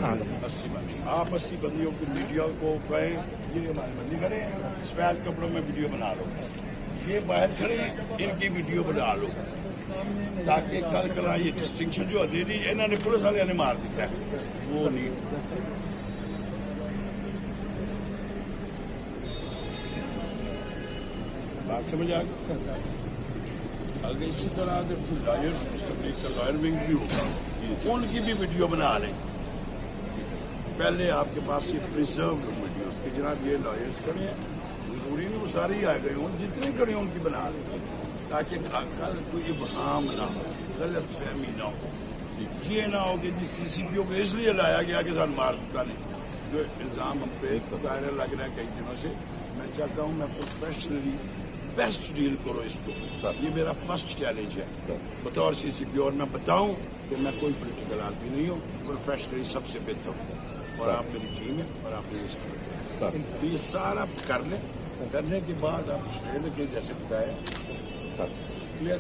80 बंदी, आप 80 बंदियों की मीडिया को कहें ये हमारे बंदी खड़े हैं सफेद कपड़ों में वीडियो बना लो, ये बाहर खड़े हैं इनकी वीडियो बना लो, ताकि कल कल ये डिस्टिंक्शन जो दे दी इन्होंने पुलिस वाले ने मार दिया है वो नहीं। बात समझ आ गई। अगर इसी तरह अगर कोई लॉयर का लॉयर विंग भी होगा उनकी भी वीडियो बना लें। पहले आपके पास ये प्रिजर्व वीडियोस के जनाब ये लॉयर्स खड़े हैं जरूरी नहीं वो सारे ही आ गए उन जितने खड़े हैं उनकी बना लें, ताकि कल कोई इबहाम ना हो, गलत फहमी ना हो। ये ना हो कि CCPO को इसलिए लाया गया कि सर मार देता नहीं, जो इल्ज़ाम हम पे दायरा लग रहा है कई दिनों से। मैं चाहता हूँ मैं प्रोफेशनली बेस्ट डील करो इसको, ये मेरा फर्स्ट चैलेंज है बतौर CCPO। और मैं बताऊँ कि मैं कोई पोलिटिकल आदमी नहीं हूँ, प्रोफेशनली सबसे बेहतर हूँ और आप मेरी टीम है और आप मेरी तो ये सारा कर लें, करने के बाद आप स्टेट के जैसे बताया क्लियर।